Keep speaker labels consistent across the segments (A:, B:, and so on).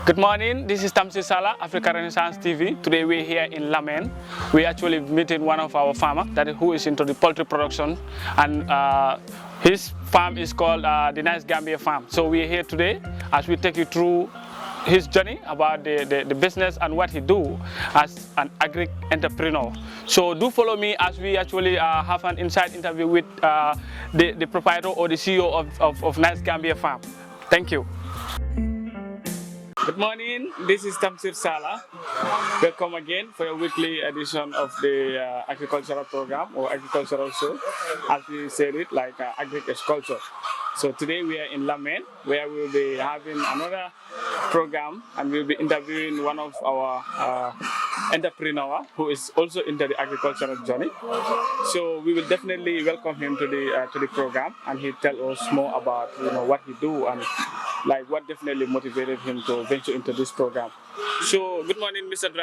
A: Good morning, this is Tamsi Sala, Africa Renaissance TV. Today we're here in Lamen. We're actually meeting one of our farmers who is into the poultry production, and his farm is called the Nice Gambia Farm. So we're here today as we take you through his journey about the business and what he do as an agri entrepreneur. So do follow me as we actually have an inside interview with the proprietor or the CEO of Nice Gambia Farm. Thank you. Good morning, this is Tamsir Sala. Welcome again for your weekly edition of the agricultural program or agricultural show, as we said it, like Agric Is Culture. So today we are in Lamen, where we'll be having another program, and we'll be interviewing one of our entrepreneur who is also into the agricultural journey. So we will definitely welcome him to the program, and he'll tell us more about what he do and like what definitely motivated him to venture into this program. So good morning, Mr.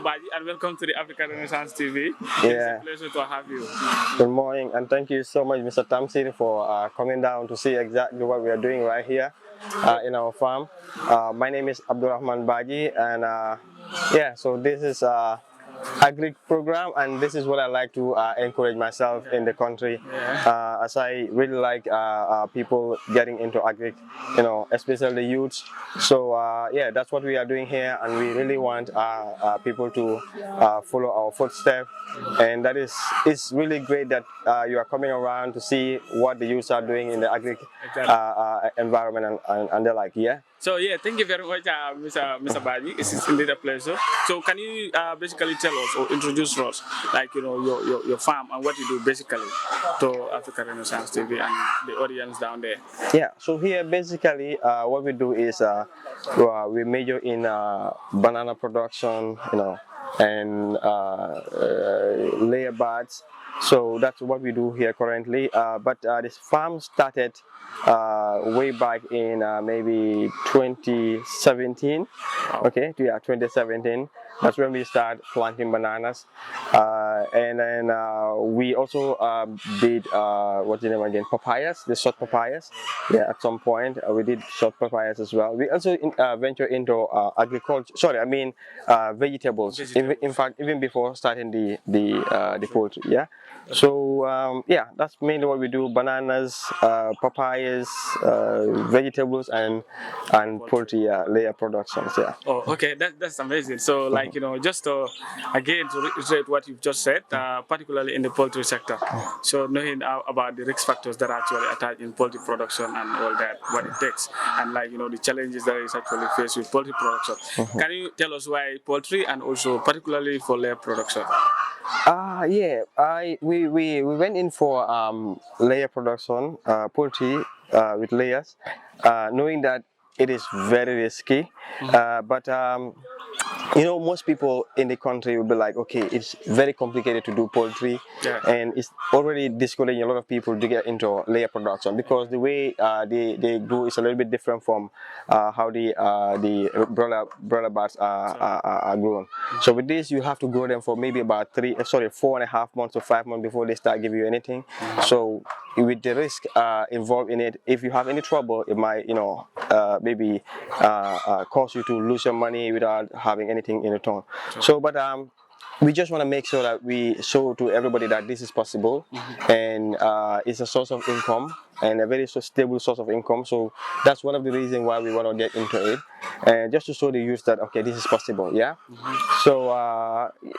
A: Baji, and welcome to the Africa Renaissance TV.
B: Yeah.
A: It's a pleasure to have you.
B: Good morning, and thank you so much, Mr. Tamsir, for coming down to see exactly what we are doing right here in our farm. My name is Abdurrahman Baji, and yeah, so this is Agric program, and this is what I like to encourage myself in the country, as I really like people getting into agric, especially the youths. So yeah, that's what we are doing here, and we really want people to follow our footsteps. And that is, it's really great that you are coming around to see what the youths are doing in the agric environment, and they're like, yeah.
A: So yeah, thank you very much, Mr. Baji. It's indeed a pleasure. So can you basically tell us or introduce us, like your farm and what you do basically to Africa Renaissance TV and the audience down there?
B: Yeah. So here basically what we do is we major in banana production, and layer beds. So that's what we do here currently. But this farm started way back in maybe 2017. Okay, yeah, 2017. That's when we start planting bananas, and then we also did what's the name again? Papayas, the short papayas. Yeah, at some point we did short papayas as well. We also venture into agriculture. Sorry, I mean vegetables. In fact, even before starting the poultry. Yeah. So yeah, that's mainly what we do: bananas, papayas, vegetables, and poultry layer productions. Yeah.
A: Oh, okay, that's amazing. So like just again to reiterate what you've just said, particularly in the poultry sector. So knowing about the risk factors that are actually attached in poultry production and all that, what it takes, and like the challenges that is actually faced with poultry production. Can you tell us why poultry, and also particularly for layer production?
B: Yeah, we went in for layer production, poultry with layers, knowing that it is very risky, but most people in the country will be like, okay, it's very complicated to do poultry, and it's already discouraging a lot of people to get into layer production, because the way they grow is a little bit different from how the broiler birds are grown. So with this, you have to grow them for maybe about 4.5 months to 5 months before they start giving you anything. So with the risk involved in it, if you have any trouble, it might maybe cause you to lose your money without having anything in return. So but we just want to make sure that we show to everybody that this is possible, and it's a source of income, and a very stable source of income. So that's one of the reasons why we want to get into it, and just to show the youth that okay, this is possible. Yeah. So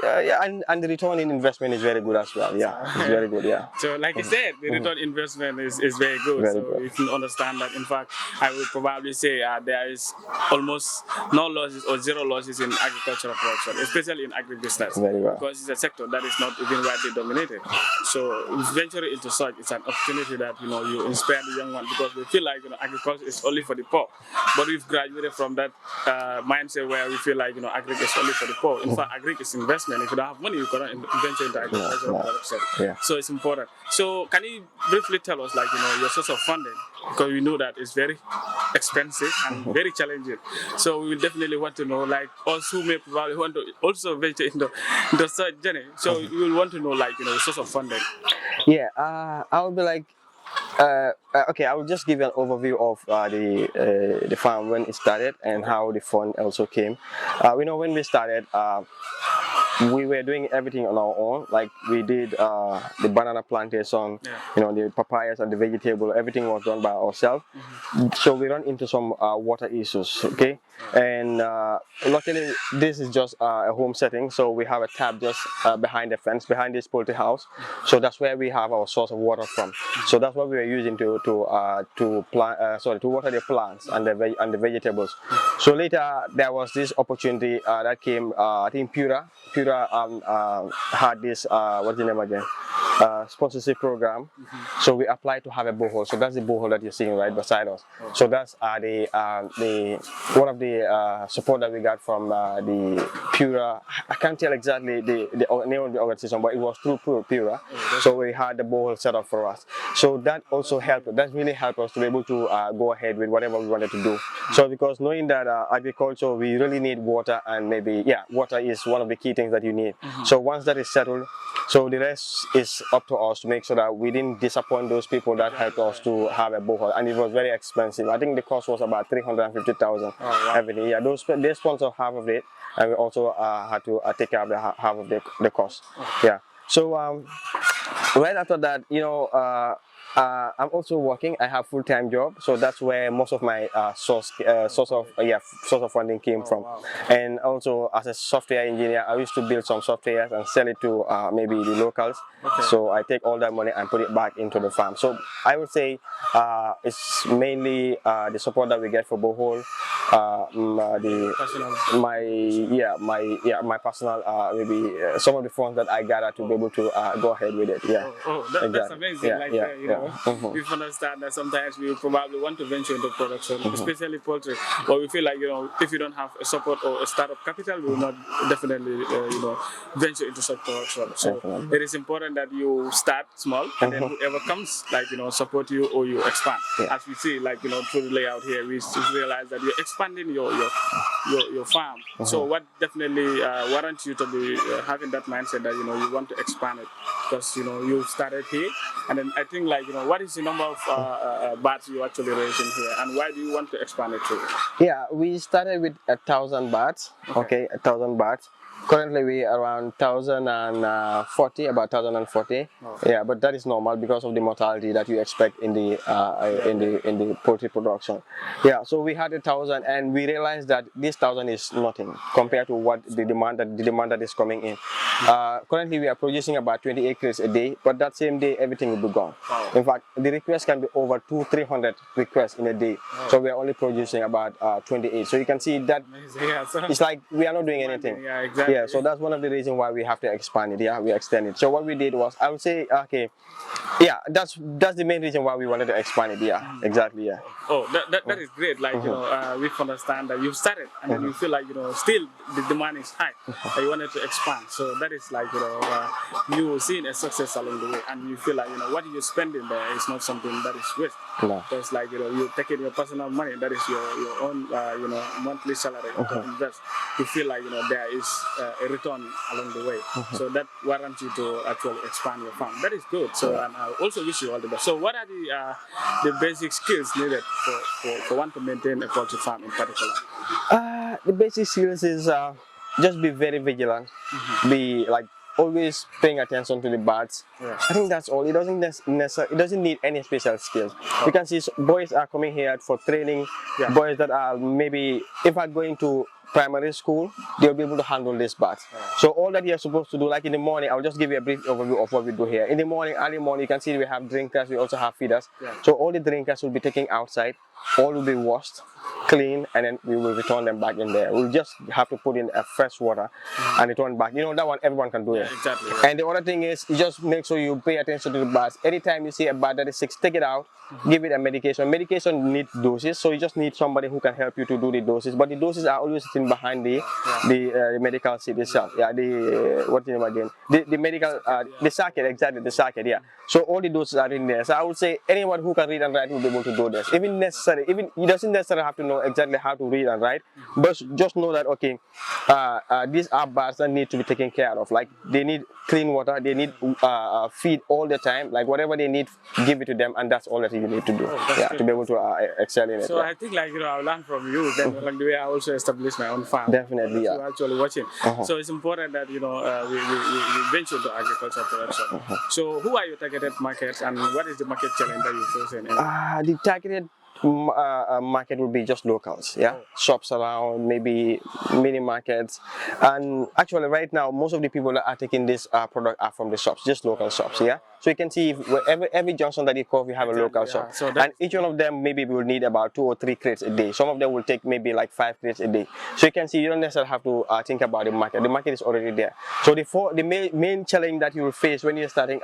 B: yeah, and the return in investment is very good as well. Yeah, it's very good. Yeah.
A: So like you said, the return investment is very good.
B: Very
A: so
B: good.
A: if you understand that, in fact, I would probably say there is almost no losses or zero losses in agricultural production, especially in agribusiness,
B: Very well.
A: because it's a sector that is not even widely dominated. So venturing into such, it's an opportunity that you inspire the young one, because we feel like agriculture is only for the poor, but we've graduated from that mindset where we feel like agric is only for the poor. In fact, agric is investment. If you don't have money, you cannot venture into agricultural production.
B: Yeah.
A: So it's important. So can you briefly tell us, like your source of funding, because we know that it's very expensive and very challenging. So we will definitely want to know, like us who may probably want to also venture into such journey. So you will want to know, like the source of funding.
B: Yeah, I would be like, Okay, I will just give you an overview of the farm when it started and how the fund also came. We know when we started, we were doing everything on our own. Like we did the banana plantation, the papayas and the vegetable. Everything was done by ourselves. So we run into some water issues. Okay, and luckily this is just a home setting, so we have a tap just behind the fence, behind this poultry house. So that's where we have our source of water from. So that's what we were using to water the plants and the vegetables. So later there was this opportunity that came. I think Pura had this what's the name again? Sponsorship program. So we applied to have a borehole. So that's the borehole that you're seeing right beside us. So that's the one of the support that we got from the Pura. I can't tell exactly the name of the organization, but it was through Pura. So we had the borehole set up for us. So that also helped. That really helped us to be able to go ahead with whatever we wanted to do. So because knowing that agriculture, we really need water, and maybe water is one of the key things that you need. So once that is settled, so the rest is up to us to make sure that we didn't disappoint those people that helped us to have a borehole, and it was very expensive. I think the cost was about 350,000 every day. Yeah, they sponsor half of it, and we also had to take care of the half of the cost. Yeah. So right after that, I'm also working. I have full-time job, so that's where most of my source of funding came from. And also as a software engineer, I used to build some softwares and sell it to maybe the locals. So I take all that money and put it back into the farm. So I would say it's mainly the support that we get for borehole, my personal maybe some of the funds that I gather to be able to go ahead with it. Yeah.
A: That's amazing. We understand that sometimes we probably want to venture into production, especially poultry, but we feel like if you don't have a support or a startup capital, we will not definitely venture into such production. So it is important that you start small, and then whoever comes, support you or you expand. As we see, through the layout here, we realize that you're expanding your farm. So what definitely warrants you to be having that mindset that you want to expand it, because you started here, and then I think what is the number of bats you actually raising here, and why do you want to expand it to?
B: Yeah, we started with 1,000 bats. Okay, 1,000 bats. Currently we are around 1,040, about 1,040. Yeah, but that is normal because of the mortality that you expect in the poultry production. Yeah, so we had 1,000, and we realized that this 1,000 is nothing compared to what the demand that is coming in. Currently we are producing about 20 acres a day, but that same day everything will be gone. In fact, the requests can be over 200-300 requests in a day. So we are only producing about 28. So you can see that it's like we are not doing anything.
A: Yeah, exactly.
B: Yeah, so that's one of the reasons why we have to expand it. Yeah, we extend it. So what we did was, I would say, okay, yeah, that's the main reason why we wanted to expand it. Yeah, exactly. Yeah.
A: Oh, that is great. We understand that you started, and then you feel like still the demand is high. You wanted to expand. So that is you seeing a success along the way, and you feel like what you're spending there is not something that is waste.
B: No.
A: So it's you're taking your personal money, that is your own monthly salary to invest. You feel like there is a return along the way. So that warrants you to actually expand your farm. That is good. So and I also wish you all the best. So what are the basic skills needed for one to maintain a poultry farm in particular?
B: The basic skills is just be very vigilant. Be always paying attention to the birds. I think that's all. It doesn't need any special skills. You can see boys are coming here for training. Boys that are maybe, if I'm going to primary school, they'll be able to handle these birds. So all that you're supposed to do, like in the morning, I'll just give you a brief overview of what we do here. In the morning, early morning, you can see we have drinkers, we also have feeders. So all the drinkers will be taken outside, all will be washed, clean, and then we will return them back in there. We'll just have to put in a fresh water and return back. That one, everyone can do it.
A: Exactly.
B: And the other thing is, you just make sure you pay attention to the birds. Anytime you see a bird that is sick, take it out, give it a medication. Medication needs doses, so you just need somebody who can help you to do the doses. But the doses are always sitting behind the medical seat itself. Yeah, what's the name again? The medical, the circuit, exactly, the circuit, yeah. So all the doses are in there. So I would say anyone who can read and write will be able to do this. Even he doesn't necessarily have to know exactly how to read and write, but just know that okay, these are birds that need to be taken care of. Like they need clean water, they need feed all the time. Like whatever they need, give it to them, and that's all that you need to do. Yeah, to be able to excel in it.
A: So I think I learned from you. Then like the way I also established my own farm.
B: Definitely, yeah.
A: You're actually watching. So it's important that we venture into agriculture production. So who are your targeted markets, and what is the market challenge that you face in?
B: The targeted market will be just locals, yeah, shops around, maybe mini markets, and actually right now most of the people that are taking this product are from the shops, just local shops, yeah. So you can see if every junction that you call, we have a local shop,
A: so
B: and each one of them maybe will need about 2 or 3 crates a day. Some of them will take maybe like 5 crates a day. So you can see you don't necessarily have to think about the market. The market is already there. So the main challenge that you will face when you're starting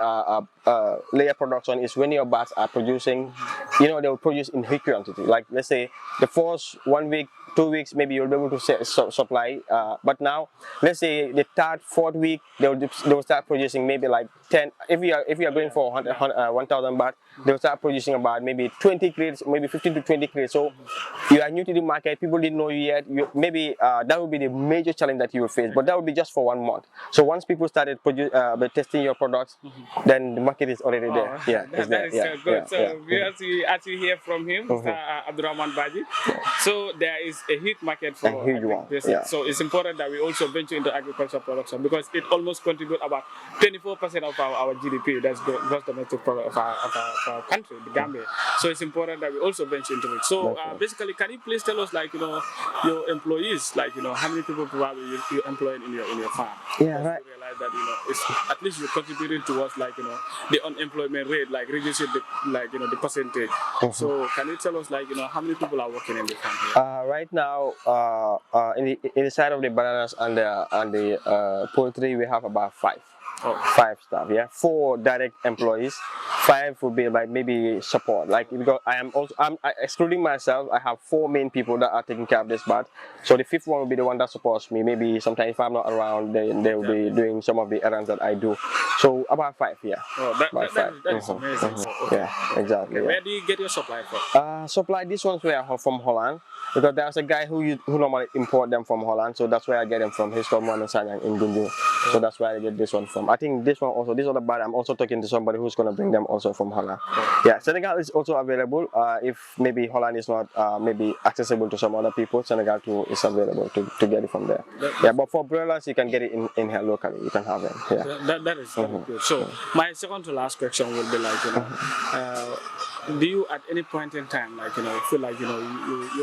B: layer production is when your bats are producing, they will produce in huge quantity. Like let's say the first 1 week, 2 weeks, maybe you'll be able to supply. But now, let's say the third, fourth week, they will start producing maybe like 10. If you are going for 1,000 baht, they will start producing about maybe 20 crates, maybe 15 to 20 crates. So you are new to the market, people didn't know you yet. Maybe that will be the major challenge that you will face. But that will be just for 1 month. So once people started testing your products, then the market is already there. Yeah,
A: that is so good. So we actually hear from him, Mr. Abdurrahman Baji. So there is a huge market for agribusiness. So it's important that we also venture into agriculture production because it almost contributes about 24% of our GDP. That's gross domestic product of our country, the Gambia. So it's important that we also venture into it. So basically, can you please tell us, your employees, how many people probably you employ in your farm?
B: Yeah, right.
A: You realize that it's at least you're contributing towards the unemployment rate, reducing the percentage. So can you tell us how many people are working in the farm?
B: Right now, in the side of the bananas and the poultry, we have about 5. 5 staff, yeah. 4 direct employees, 5 would be like maybe support. Like because I'm excluding myself, I have 4 main people that are taking care of this bat. So the 5th one will be the one that supports me. Maybe sometimes if I'm not around, they will be doing some of the errands that I do. So about 5, yeah.
A: That is amazing.
B: Yeah, exactly.
A: Okay.
B: Yeah.
A: Where do you get your supply from?
B: Supply, these ones were from Holland. Because there's a guy who normally import them from Holland, so that's where I get them from. He's called Mohamed Sanyang in Gunjung. So that's where I get this one from. I think this other bad, I'm also talking to somebody who's going to bring them also from Holland. Yeah, Senegal is also available. If maybe Holland is not maybe accessible to some other people, Senegal too is available to get it from there. Yeah, but for broilers, you can get it in here locally. You can have them. Yeah.
A: That is good. So my second to last question will be do you at any point in time feel like you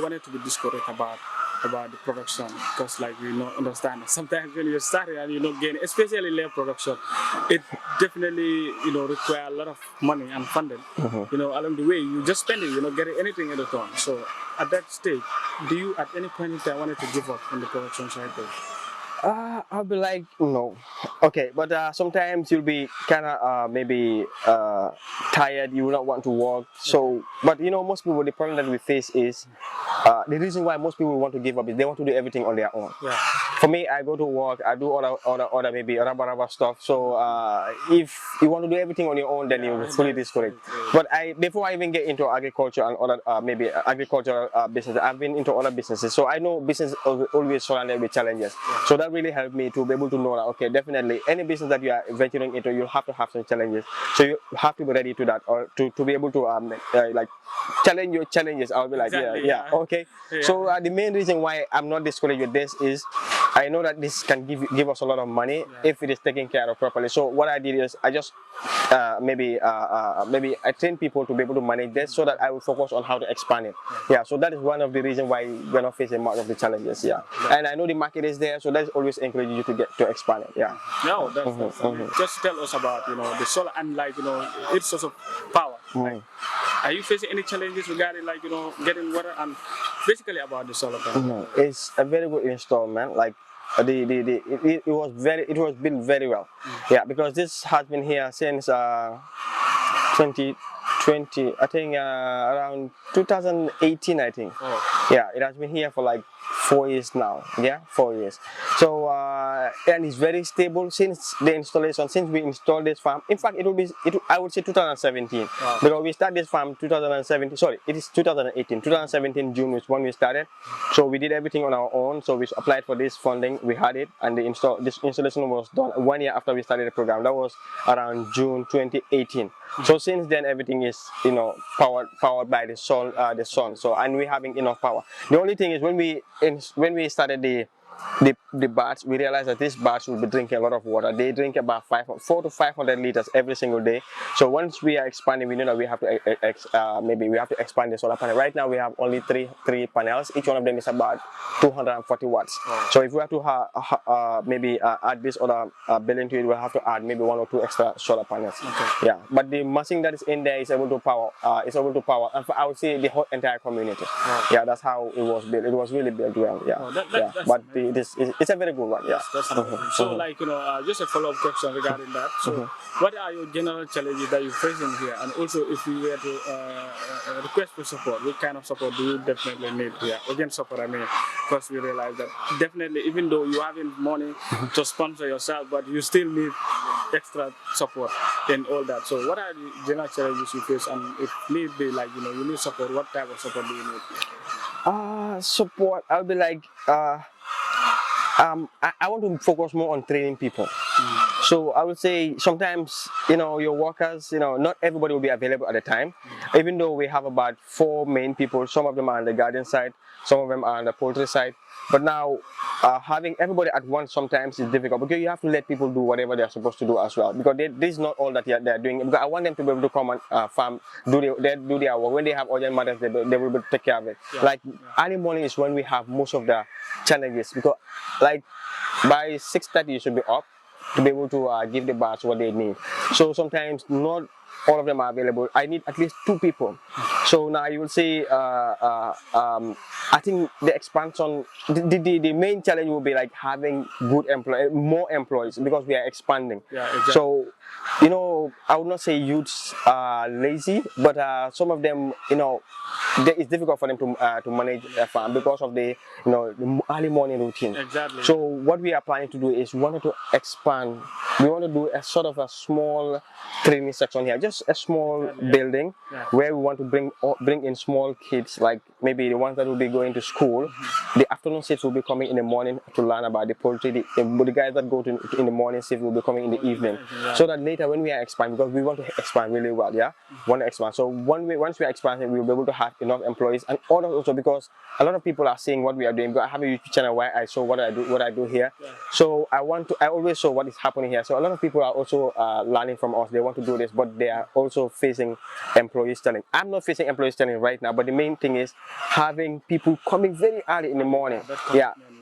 A: wanted to be discouraged about the production because understand sometimes when you're starting and gain, especially layer production, it definitely require a lot of money and funding. Along the way you just spend it, getting anything in return. So at that stage, do you at any point in time wanted to give up on the production cycle?
B: I'll be like, no. Okay, but sometimes you'll be kind of maybe tired, you will not want to work. So, but most people, the problem that we face is the reason why most people want to give up is they want to do everything on their own. Yeah. For me, I go to work, I do other maybe rubber stuff. So if you want to do everything on your own, then you're fully discouraged. But before I even get into agriculture and other maybe agricultural business, I've been into other businesses. So I know business always surrounded with challenges. So that really helped me to be able to know that, okay, definitely any business that you are venturing into, you'll have to have some challenges. So you have to be ready to that, or to be able to challenge your challenges. I'll be like, okay. Yeah. So the main reason why I'm not discouraged with this is I know that this can give us a lot of money if it is taken care of properly. So what I did is I just maybe I train people to be able to manage this so that I will focus on how to expand it. Yeah, so that is one of the reasons why we're not facing much of the challenges. Yeah, and I know the market is there, so that is always encourage you to expand it. Yeah.
A: No, that's just tell us about the solar and its source of power. Are you facing any challenges regarding getting water and basically about the solar power?
B: It's a very good installment. It was built very well. Yeah, because this has been here since 2020, I think around 2018, I think. Yeah, it has been here for 4 years now. Yeah, 4 years. So and it's very stable since the installation. Since we installed this farm, in fact, I would say 2017, because we started this farm 2017. Sorry, it is 2018. 2017 June is when we started. So we did everything on our own. So we applied for this funding. We had it, and this installation was done 1 year after we started the program. That was around June 2018. So since then, everything is powered by the sun. So, and we're having enough power. The only thing is when we started the bats, we realized that these bats will be drinking a lot of water. They drink about 400 to 500 liters every single day. So once we are expanding, we know that we have to maybe we have to expand the solar panel. Right now we have only three panels. Each one of them is about 240 watts. So if we have to maybe add this other building to it, we'll have to add maybe 1 or 2 extra solar panels.
A: Okay.
B: Yeah, but the machine that is in there is able to power. And I would say the whole entire community. Yeah, that's how it was built. It was really built well. Yeah, but it's a very good one. Yeah.
A: That's amazing. So, like, just a follow-up question regarding that. So, what are your general challenges that you're facing here? And also, if you were to request for support, what kind of support do you definitely need here? Again, support, I mean, because we realize that definitely, even though you having money to sponsor yourself, but you still need extra support and all that. So, what are the general challenges you face? And if need be, like, you need support, what type of support do you need?
B: Support, I'll be like, I want to focus more on training people. So I would say sometimes, your workers, not everybody will be available at the time. Even though we have about 4 main people, some of them are on the garden side, some of them are on the poultry side. But now, having everybody at once sometimes is difficult, because you have to let people do whatever they're supposed to do as well. Because this is not all that they're doing. Because I want them to be able to come and farm, do their work. When they have urgent matters, they will be take care of it. Like early morning is when we have most of the challenges, because like by 6:30 you should be up to be able to give the bats what they need. So sometimes not all of them are available. I need at least 2 people. So now you will see, I think the expansion, the main challenge will be like having more employees, because we are expanding.
A: Yeah, exactly.
B: So, I would not say youths are lazy, but some of them, it's difficult for them to manage a farm because of the early morning routine.
A: Exactly.
B: So what we are planning to do is we wanted to expand. We want to do a sort of a small training section here, just a small building where we want to bring in small kids, like maybe the ones that will be going to school. The afternoon shifts will be coming in the morning to learn about the poultry. The guys that go in the morning shift will be coming in the evening, so that later when we are expanding, because we want to expand really well, want to expand. So once we are expanding, we will be able to have enough employees, and also because a lot of people are seeing what we are doing. Because I have a YouTube channel where I show what I do here. So I always show what is happening here. So a lot of people are also learning from us. They want to do this, but they are also facing employees telling. I'm not facing employees telling right now, but the main thing is having people coming very early in the morning.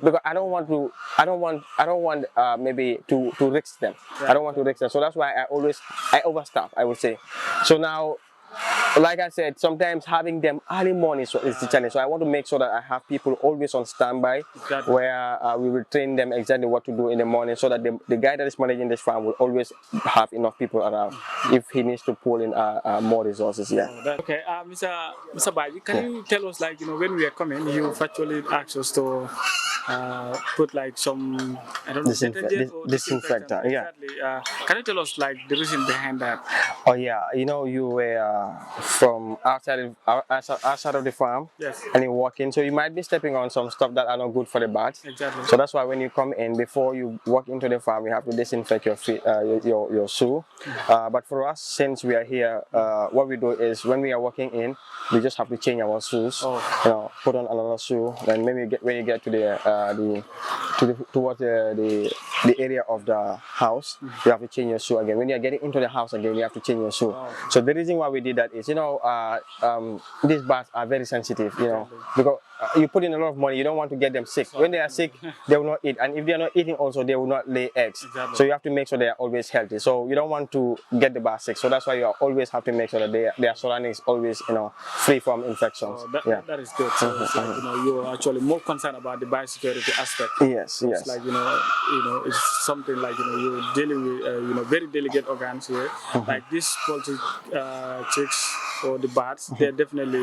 B: Because I don't want maybe to risk them. I don't want to risk them. So that's why I overstaff, I would say. So now, like I said, sometimes having them early morning is the challenge. So I want to make sure that I have people always on standby, where we will train them exactly what to do in the morning, so that the guy that is managing this farm will always have enough people around if he needs to pull in more resources.
A: Okay, Mr. Baji, can you tell us, like, when we are coming, you actually asked us to put like some, I don't know, detergent or
B: disinfectant.
A: Exactly. Can you tell us like the reason behind that?
B: Oh yeah, you were from outside of the farm, and you walk in, so you might be stepping on some stuff that are not good for the bats.
A: Exactly.
B: So that's why when you come in, before you walk into the farm, you have to disinfect your feet, your shoe. But for us, since we are here, what we do is when we are walking in, we just have to change our shoes. Put on another shoe, and maybe when you get to towards the area of the house, you have to change your shoe again. When you are getting into the house again, you have to change your shoe. So the reason why we did that is, these bats are very sensitive, because you put in a lot of money, you don't want to get them sick. When they are sick, they will not eat, and if they are not eating also, they will not lay eggs. So you have to make sure they are always healthy. So you don't want to get the bat sick. So that's why you always have to make sure that their surroundings always, free from infections.
A: That is good. So it's like, you're actually more concerned about the biosecurity aspect.
B: Yes.
A: It's like, it's something like, you're dealing with, very delicate organs here. Like these poultry chicks or the bats, they're definitely,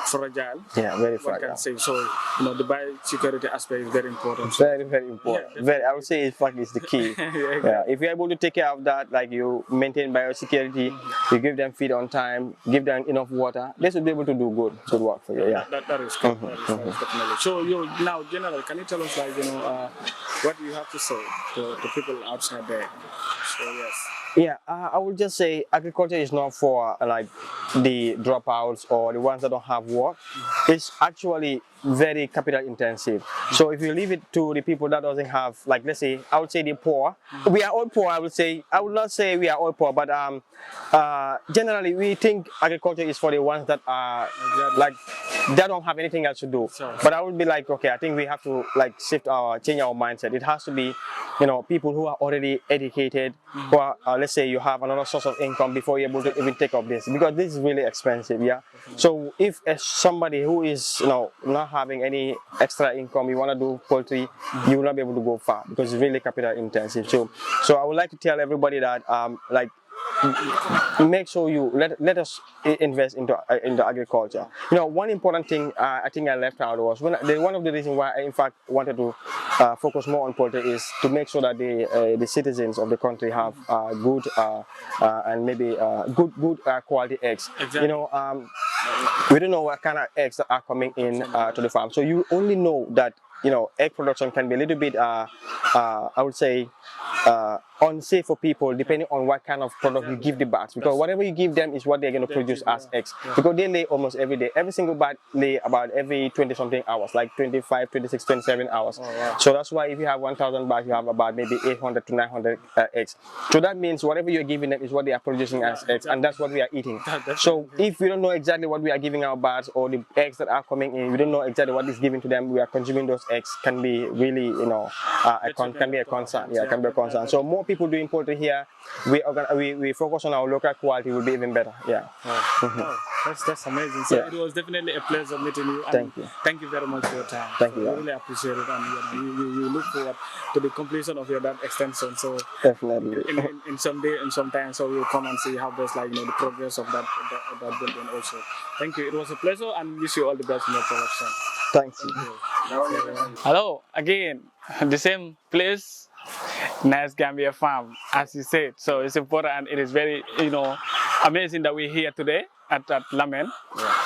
A: fragile.
B: Yeah, very
A: One
B: fragile.
A: can say so. The biosecurity aspect is very important.
B: Very, very important.
A: Yeah,
B: Very, I would say, in fact, is the key.
A: Yeah,
B: Yeah,
A: exactly.
B: if you're able to take care of that, like you maintain biosecurity, you give them feed on time, give them enough water, they should be able to do good work for you. Yeah.
A: That is good. That is definitely. So now, general, can you tell us what you have to say to people outside there? So yes.
B: Yeah, I would just say agriculture is not for like the dropouts or the ones that don't have work. It's actually very capital intensive. So if you leave it to the people that doesn't have, like let's say, I would say the poor. We are all poor. I would not say we are all poor, but generally we think agriculture is for the ones that are like they don't have anything else to do.
A: Sure.
B: But I would be like, okay, I think we have to like change our mindset. It has to be, people who are already educated, who are, let's say you have another source of income before you're able to even take up this, because this is really expensive. Yeah. So if somebody who is, not having any extra income, you want to do poultry, you will not be able to go far because it's really capital intensive. So I would like to tell everybody that make sure you let us invest into agriculture. One important thing I think I left out was one of the reasons why I in fact wanted to focus more on poultry is to make sure that the citizens of the country have good and maybe good quality eggs.
A: Exactly.
B: We don't know what kind of eggs that are coming in to the farm, so you only know that egg production can be a little bit I would say unsafe for people depending on what kind of product you give the birds, because whatever you give them is what they're going to produce as eggs, because they lay almost every day. Every single bird lay about every 20 something hours, like 25, 26, 27 hours. So that's why if you have 1,000 birds, you have about maybe 800 to 900 eggs. So that means whatever you're giving them is what they are producing as eggs, and that's what we are eating. So if we don't know exactly what we are giving our birds or the eggs that are coming in, we don't know exactly what is given to them, we are consuming those eggs, can be really can be a concern. Yeah, can be a concern. So more people doing poultry here, we focus on our local quality, will be even better. Yeah.
A: Oh, that's amazing. So
B: Yeah.
A: it was definitely a pleasure meeting you. And
B: Thank you.
A: Thank you very much for your time.
B: Thank
A: so
B: you.
A: We really appreciate it, and we look forward to the completion of your that extension. So
B: Definitely.
A: in some day, in some time, so we'll come and see how there's the progress of that building also. Thank you. It was a pleasure, and wish you all the best in your production.
B: Thanks.
A: Hello again, the same place, Nice Gambia Farm, as you said. So it's important, and it is very, amazing that we're here today at Lamen.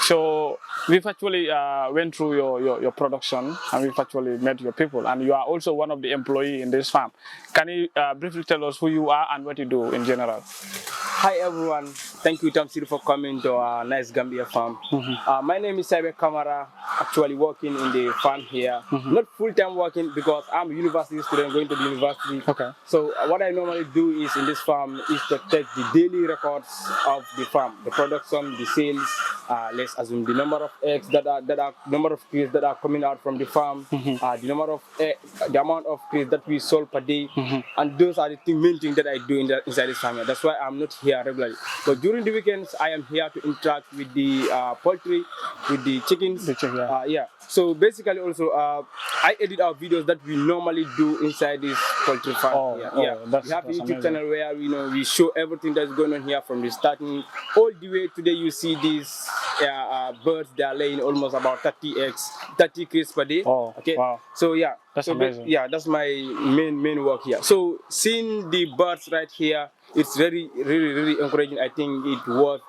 A: So we've actually went through your production, and we've actually met your people, and you are also one of the employees in this farm. Can you briefly tell us who you are and what you do in general?
C: Hi everyone, thank you Tom Siri for coming to our Nice Gambia Farm. My name is Sabe Kamara, actually working in the farm here. Not full-time working because I'm a university student going to the university.
A: Okay.
C: So what I normally do is in this farm is to take the daily records of the farm, the production, the sales, let's assume the number of eggs that are number of crates that are coming out from the farm, the number of the amount of crates that we sold per day, and those are the main things that I do inside this farm. That's why I'm not here regularly. But during the weekends, I am here to interact with the poultry, with the chickens. Yeah. So basically, also I edit our videos that we normally do inside this poultry farm. We have a YouTube channel where we show everything that's going on here from the starting all the way today. You see these birds, they are laying almost about 30 eggs, 30 crates per day.
A: Oh,
C: okay.
A: Wow.
C: So yeah,
A: that's amazing.
C: Yeah, that's my main work here. So seeing the birds right here, it's really encouraging. I think it worth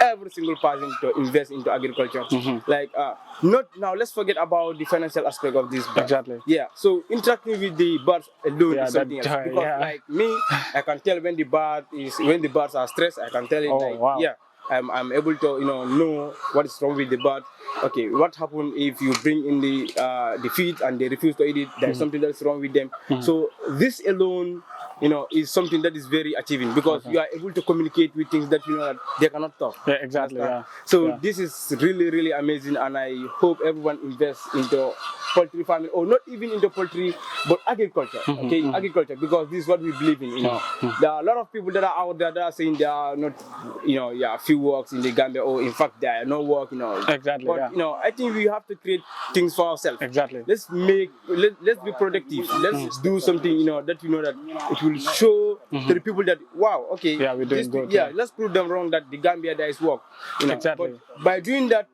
C: every single person to invest into agriculture. Not now. Let's forget about the financial aspect of this.
A: Exactly.
C: Yeah. So interacting with the birds alone is something else.
A: Joy,
C: Because like me, I can tell when the birds are stressed. I can tell it.
A: Wow.
C: Yeah. I'm able to know what is wrong with the bird. Okay, what happens if you bring in the feed and they refuse to eat it? There's something that's wrong with them. So this alone, is something that is very achieving because you are able to communicate with things that that they cannot talk.
A: Yeah, exactly. Yeah.
C: So this is really amazing, and I hope everyone invests into poultry farming, or not even into poultry, but agriculture. Okay, agriculture, because this is what we believe in. There are a lot of people that are out there that are saying there are not, few works in the Gambia, or in fact there are no work.
A: Exactly.
C: But I think we have to create things for ourselves.
A: Exactly.
C: Let's be productive. Let's do something that that it will show to the people that wow, okay,
A: yeah, we're doing good.
C: Yeah, let's prove them wrong that the Gambia there is work.
A: Exactly.
C: But by doing that,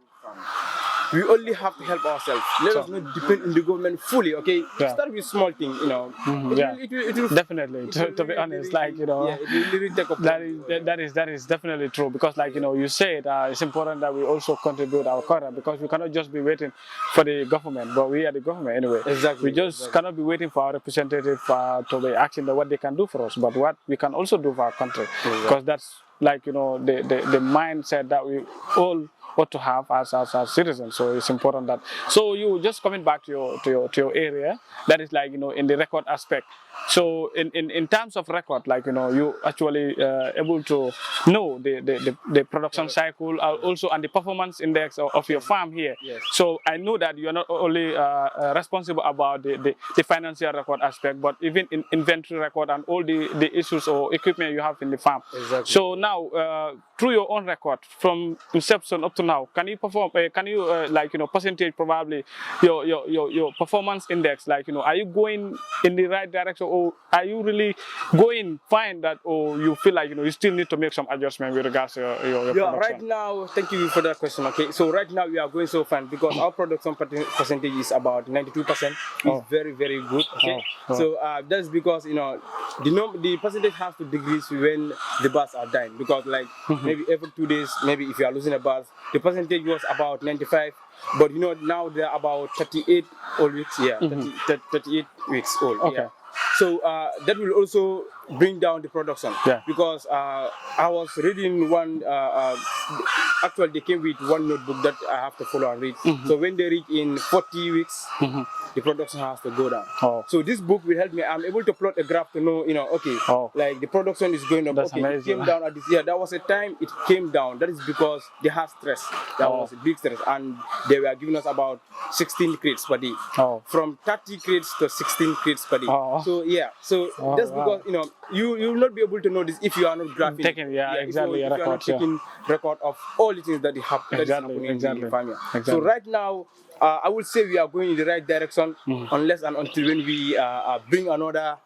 C: we only have to help ourselves. Let us not depend on the government fully. Okay, start with small thing. You know, it will
A: definitely. To be honest, like it will
C: really take up.
A: That is definitely true, because like you said, it's important that we also contribute our quota, because we cannot just be waiting for the government, but we are the government anyway.
C: Exactly.
A: We just cannot be waiting for our representative to be asking what they can do for us, but what we can also do for our country, because that's like the mindset that we all ought to have as citizens. So it's important that. So you just coming back to your area, that is like in the record aspect. So in terms of record, like you actually able to know the production cycle, also and the performance index of your farm here.
C: Yes.
A: So I know that you are not only responsible about the financial record aspect, but even in inventory record and all the issues or equipment you have in the farm.
C: Exactly.
A: So now through your own record from inception up to now, can you perform? Percentage probably your performance index, like are you going in the right direction, or are you really going fine that, or you feel like you still need to make some adjustment with regards to your production?
C: Right now, thank you for that question. Okay, so right now we are going so fine because our production percentage is about 92%. It's very, very good. Okay, so that's because the percentage has to decrease when the birds are dying, because like maybe every 2 days, maybe if you are losing a bird, the percentage was about 95. But now they're about 38 old weeks. Yeah, 38 weeks old.
A: Okay.
C: Yeah. So that will also bring down the production.
A: Yeah.
C: Because I was reading one. Actually, they came with one notebook that I have to follow and read. So when they reach in 40 weeks, the production has to go down. So this book will help me. I'm able to plot a graph to know, like the production is going up.
A: That's amazing.
C: It came down at this year. That was a time it came down. That is because they had stress. That was a big stress, and they were giving us about 16 crates per day. From 30 crates to 16 crates per day. So yeah, that's because you will not be able to know this if you are not graphing.
A: Exactly.
C: If you are not taking record of all the things that is happening in the farm. So right now, I would say we are going in the right direction, unless and until when we bring another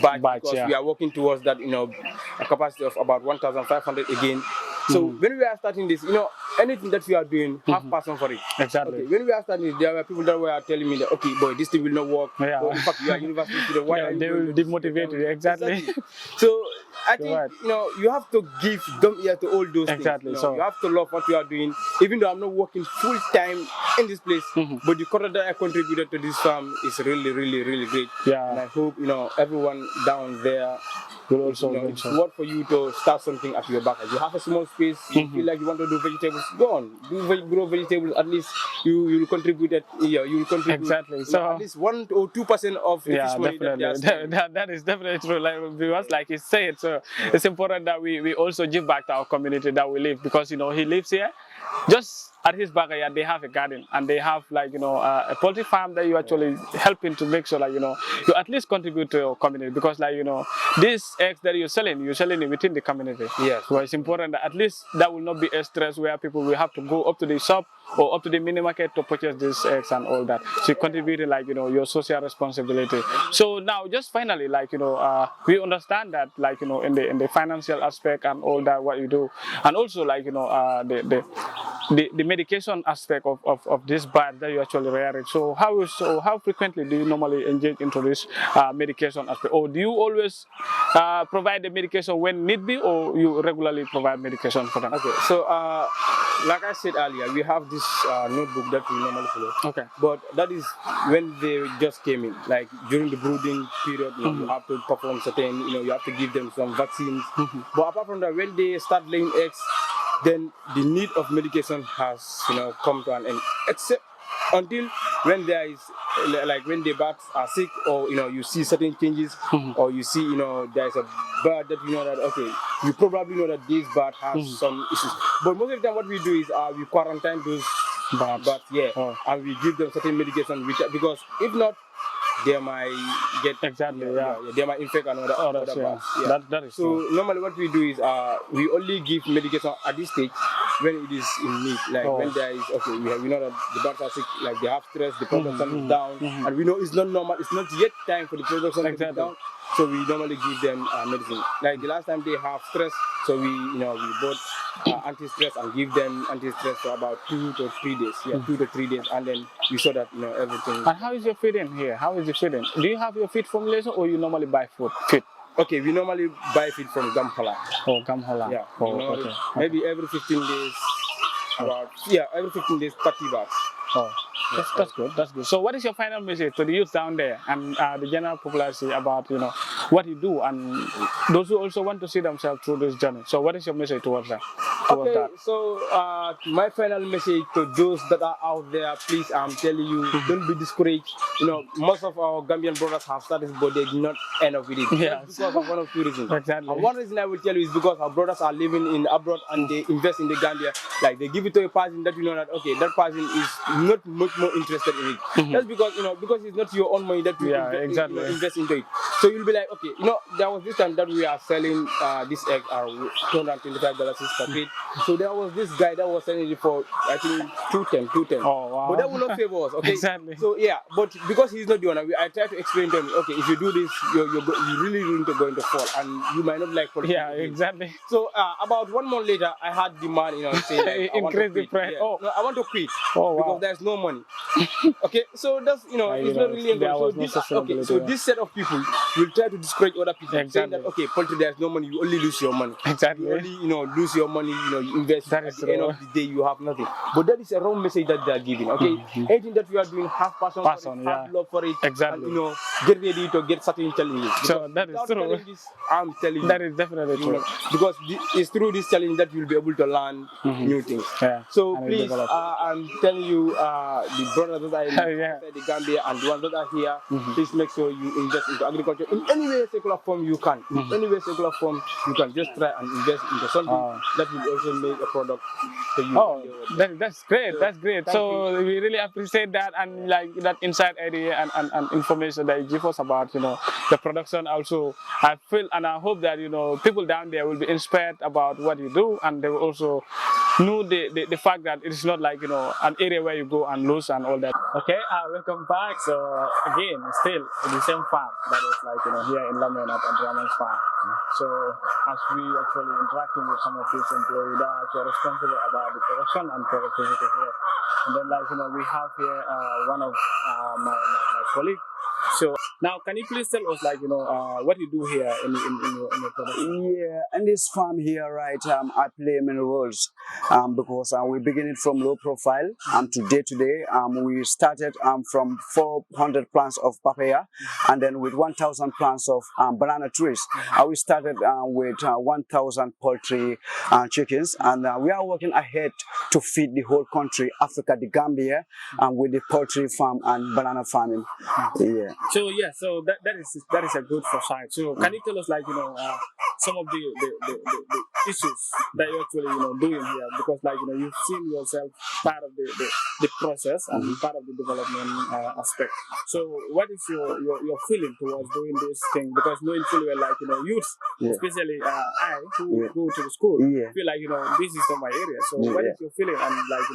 C: batch, because we are working towards that, a capacity of about 1,500 again. So when we are starting this, anything that we are doing, have passion for it.
A: Exactly.
C: Okay, when we are starting, there were people that were telling me that, okay, boy, this thing will not work. Or, in fact, you are university student. Why are you
A: they will demotivate you. Exactly.
C: So I think you have to give dumb ear to all those things.
A: So
C: you have to love what you are doing. Even though I'm not working full time in this place, but the quota that I contributed to this farm is really, really, really great. And I hope everyone down there will also it's worth for you to start something at your back. If you have a small space, you feel like you want to do vegetables, go on, grow vegetables. At least you will contribute it. You will contribute
A: exactly. So
C: at least 1 or 2% of the fish money
A: that is definitely true. Like he said, so it's important that we also give back to our community that we live, because he lives here. Just at his backyard, they have a garden, and they have a poultry farm that you actually helping to make sure you at least contribute to your community, because these eggs that you're selling it within the community.
C: Yes.
A: So it's important that at least that will not be a stress where people will have to go up to the shop or up to the mini market to purchase these eggs and all that. So contributing your social responsibility. So now just finally we understand that in the financial aspect and all that what you do, and also the medication aspect of this bird that you actually rearing. So how frequently do you normally engage into this medication aspect, or do you always provide the medication when need be, or you regularly provide medication for them?
C: Okay, so like I said earlier, we have this notebook that we normally follow.
A: Okay.
C: But that is when they just came in, like during the brooding period, you have to perform certain, you have to give them some vaccines. But apart from that, when they start laying eggs, then the need of medication has come to an end, except until when there is when the birds are sick, or you see certain changes, or you see there is a bird that that okay, you probably know that this bird has some issues. But most of the time what we do is we quarantine those birds, and we give them certain medication, because if not, they might get they might infect another birds.
A: That is
C: so
A: true.
C: Normally what we do is we only give medication at this stage when it is in need, when there is we know that the birds are sick, they have stress, the production is down, and we know it's not normal, it's not yet time for the production to be down. So we normally give them medicine. Like the last time they have stress, so we bought anti-stress and give them anti-stress for about 2 to 3 days. Yeah, 2 to 3 days, and then we saw that everything.
A: And how is your feeding here? How is the feeding? Do you have your feed formulation or you normally buy feed?
C: Okay, we normally buy feed from Gamhala.
A: Oh, Gamhola.
C: Yeah,
A: Oh, okay.
C: maybe every 15 days, every 15 days, 30 bucks.
A: Oh, that's good. That's good. So, what is your final message to the youth down there and the general population about what you do and those who also want to see themselves through this journey? So, what is your message towards that?
C: Okay, so my final message to those that are out there, please, I'm telling you, don't be discouraged. Most of our Gambian brothers have started, but they did not end up with it.
A: Yeah.
C: Just because of one of two reasons.
A: Exactly.
C: And one reason I will tell you is because our brothers are living in abroad and they invest in the Gambia. Like they give it to a person that that okay, that person is not much more interested in it. That's because because it's not your own money that you invest into it. So you'll be like, okay, there was this time that we are selling this egg are $225 per crate. So there was this guy that was selling it for I think 210.
A: Oh wow.
C: But that will not favor us, okay?
A: Exactly.
C: So yeah, but because he's not the owner, I try to explain to him, okay, if you do this, you're really going to fall, and you might not like.
A: Yeah, exactly.
C: So about 1 month later, I had the man, say like,
A: increase the price.
C: Yeah.
A: Oh,
C: no, I want to quit
A: wow.
C: because there's no money. Okay, so that's it's not really good. So this set of people will try to discourage other people, saying that okay, poultry there's no money, you only lose your money.
A: Exactly.
C: You only lose your money, you invest.
A: That
C: at
A: is
C: the end of the day, you have nothing. But that is a wrong message that they are giving. Okay, anything that you are doing, have passion for it, have love for it,
A: exactly.
C: And, get ready to get certain challenges.
A: So that is true.
C: I'm telling you,
A: that is definitely true.
C: Because it's through this challenge that you'll be able to learn new things.
A: Yeah.
C: So please, I'm telling you, the brothers that are in the Gambia and the ones that are here, please make sure you invest into agriculture in any way, secular form you can. In any way, secular form you can. Just try and invest into something that will also make a product to you.
A: Oh, that's great. That's great. So we really appreciate that and like that inside idea and information that you give us about the production. Also, I feel and I hope that people down there will be inspired about what you do, and they will also know the fact that it is not like an area where you go and lose and all that. Okay, welcome back. So again, still the same farm that is like here in Lamen at Draman's farm. So as we actually interacting with some of these employees that are actually responsible about the production and productivity here, and then like we have here one of my colleagues. So now, can you please tell us, like, what you do here in your production?
D: Yeah, in this farm here, right, I play many roles because we beginning from low profile to day, we started from 400 plants of papaya and then with 1,000 plants of banana trees. We started with 1,000 poultry chickens, and we are working ahead to feed the whole country, Africa, the Gambia, with the poultry farm and banana farming. Yeah.
A: So that is a good foresight. So can you tell us like some of the issues that you're actually doing here, because like you've seen yourself part of the process and part of the development aspect. So what is your feeling towards doing this thing? Because knowing fully well like youths, especially I who go to the school, feel like this is not my area. So what is your feeling and like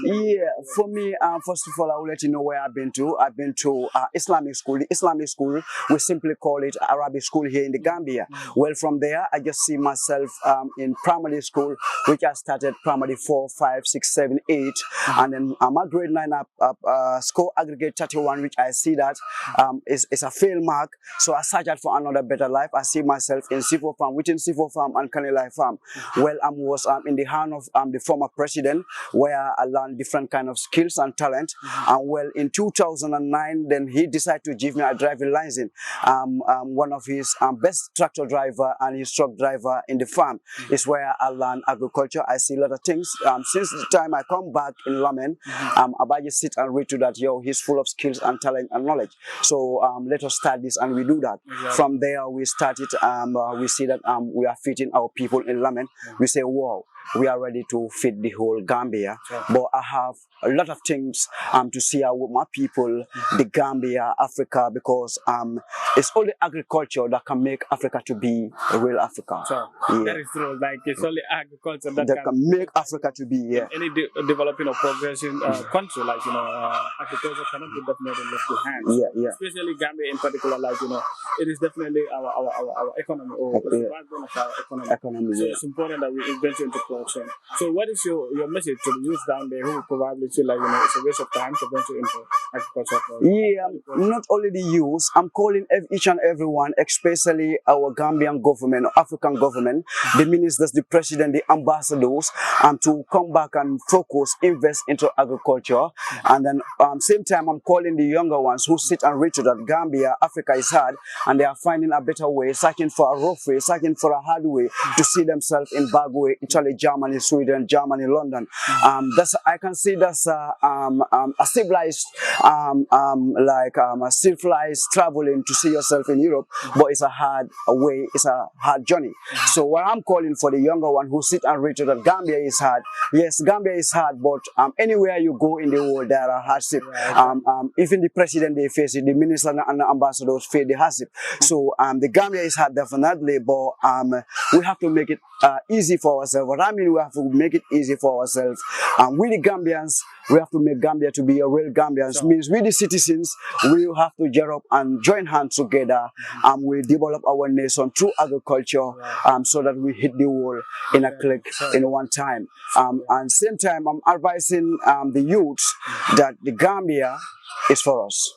D: for me, first of all, I will let you know where I've been to. I've been to Islamic school. The Islamic school, we simply call it Arabic school here in the Gambia. Well, from there, I just see myself in primary school, which I started primary 4, 5, 6, 7, 8, and then my grade 9 score aggregate 31, which I see that is a fail mark. So I search out for another better life. I see myself in Sifo Farm, within Sifo Farm and Kanilai Farm. Well, I was in the hand of the former president, where I learned different kind of skills and talent. And well, in 2009, then he decided to give me a driving license. One of his best tractor driver and his truck driver in the farm is where I learned agriculture. I see a lot of things. Since the time I come back in Lamen, I just sit and read to that, he's full of skills and talent and knowledge. So let us start this, and we do that. From there, we started, we see that we are feeding our people in Lamen. We say, wow, we are ready to feed the whole Gambia. But I have a lot of things to see with my people, the Gambia, Africa, because it's only agriculture that can make Africa to be a real Africa.
A: That is true. Like it's only agriculture that
D: can make Africa to be
A: any developing or progressing country. Like agriculture cannot be definitely left behind. Especially Gambia in particular. Like it is definitely our economy or the backbone of our economy. So it's important that we venture into production. So what is your message to the youth down there who probably feel like it's a waste of time to venture into agriculture production?
D: Yeah, not only the youth, I'm calling each and everyone, especially our Gambian government, African government, the ministers, the president, the ambassadors, to come back and focus, invest into agriculture. And then same time, I'm calling the younger ones who sit and read that Gambia, Africa is hard, and they are finding a better way, searching for a rough way, searching for a hard way to see themselves in bad way, Italy, Germany, Sweden, Germany, London. I can see that's a civilized, a civilized traveling to see yourself in Europe, but it's a hard way, it's a hard journey. So what I'm calling for the younger one who sit and read that Gambia is hard. Yes, Gambia is hard, but anywhere you go in the world, there are hardship. Even the president, they face it, the ministers and the ambassadors face the hardship. So the Gambia is hard, definitely, but we have to make it easy for ourselves. What I mean, we have to make it easy for ourselves. We the Gambians, we have to make Gambia to be a real Gambians. Means we the citizens, we have to get up and join hands together, and we develop our nation through agriculture, so that we hit the wall in a click in one time. And same time, I'm advising the youths that the Gambia is for us.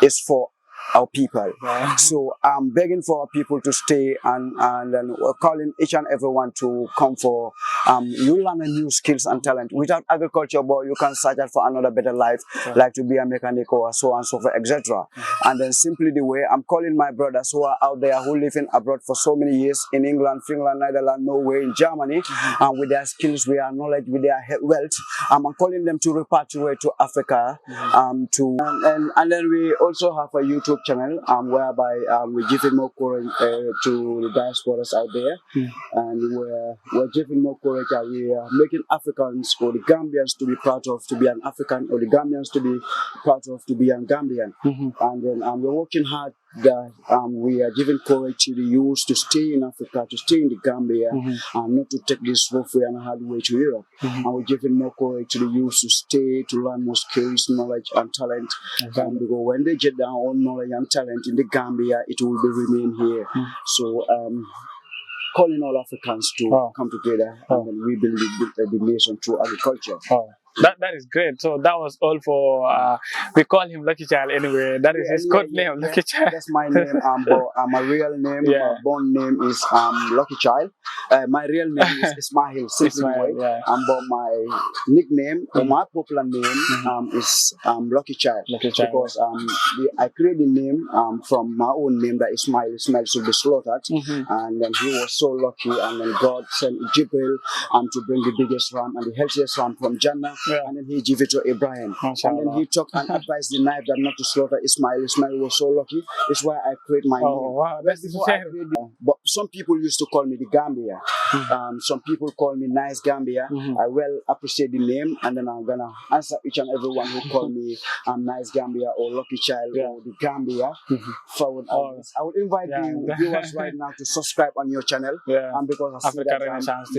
D: It's for our people. So I'm begging for our people to stay, and we're calling each and everyone to come for you learn new skills and talent. Without agriculture, boy, you can search out for another better life, like to be a mechanic or so on, so forth, etc. And then simply the way I'm calling my brothers who are out there, who live in abroad for so many years in England, Finland, Netherlands, Norway, in Germany, with their skills, with their knowledge, with their wealth, I'm calling them to repatriate to Africa, and then we also have a YouTube channel whereby we're giving more courage to the diasporas out there, and we're giving more courage. We are making Africans or the Gambians to be proud of to be an African, or the Gambians to be proud of to be a Gambian. And then we're working hard that we are giving courage to the youth to stay in Africa, to stay in the Gambia, and not to take this rough way and hard way to Europe. And we're giving more courage to the youth to stay, to learn more skills, knowledge, and talent. Because when they get their own knowledge and talent in the Gambia, it will be remain here. So calling all Africans to come together and then rebuild the nation through agriculture.
A: That is great. So that was all for we call him Lucky Child anyway. That is his code name, Lucky Child.
D: That's my name. But my real name, my born name is Lucky Child. My real name is Ismail. But my nickname or my popular name is Lucky Child. Because I created the name from my own name, that Ismail. Ismail should be slaughtered, and then he was so lucky, and then God sent Jibril to bring the biggest ram and the healthiest ram from Jannah. And then he gave it to Abraham. And then he took and advised the knife that not to slaughter Ismail. Ismail was so lucky. That's why I create my name.
A: Wow, that's
D: but some people used to call me the Gambia. Some people call me Nice Gambia. I well appreciate the name, and then I'm gonna answer each and everyone who call me Nice Gambia or Lucky Child or the Gambia. Forward. I would invite the viewers right now to subscribe on your channel. Because I see
A: Africa
D: that,
A: Renaissance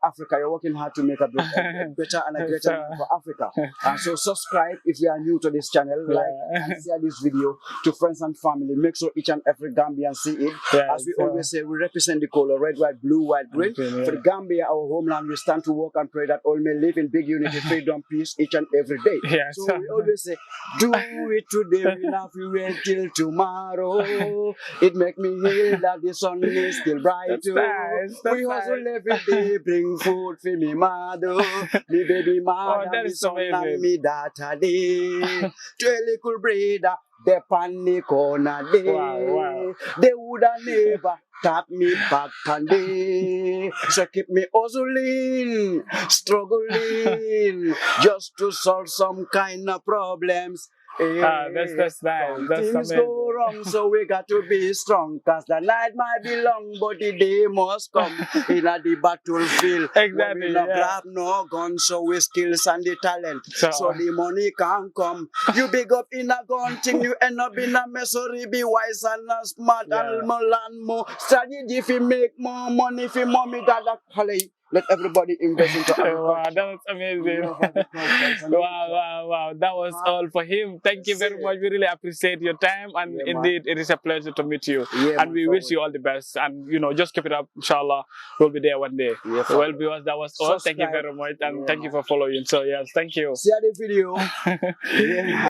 D: Africa, you're working hard to make a better and a greater for Africa. So subscribe if you are new to this channel, like and share this video to friends and family. Make sure each and every Gambian see it. As we always say, we represent the color red, white, blue, white, green. For the Gambia, our homeland, we stand to work and pray that all may live in big unity, freedom, peace each and every day. So we always say, do it today, we not wait till tomorrow. It make me hear that the sun is still bright. We hustle every day, bring food for me mother, me baby mother,
A: that
D: me
A: is
D: son
A: amazing.
D: and me daughter day. Two little brother, they pan the corner day. They woulda never tap me back and day. So keep me hustling, struggling, just to solve some kind of problems.
A: That's nice. That's
D: Things
A: amazing.
D: go wrong, so we got to be strong. Cause the night might be long, but the day must come. In the battlefield,
A: Exactly.
D: we not grab no gun, so we skills and the talent. So the money can come. You big up in a gun thing, you end up in a mess. So be wise and smart and more land more. Strategy if you make more money, if you mommy got that Let everybody invest into
A: Wow,
D: agriculture.
A: that was amazing. Wow. That was all for him. Thank you very much. We really appreciate your time, and
D: Yeah, man.
A: indeed, it is a pleasure to meet you.
D: Yeah,
A: And
D: man,
A: we
D: so
A: wish you all the best. And just keep it up. Inshallah, we'll be there one day.
D: Yeah,
A: Well, viewers, that was all. Thank you
D: Subscribe.
A: very much, and
D: Yeah,
A: thank you
D: man.
A: for following. So yes, thank you.
D: Share the video. Yeah.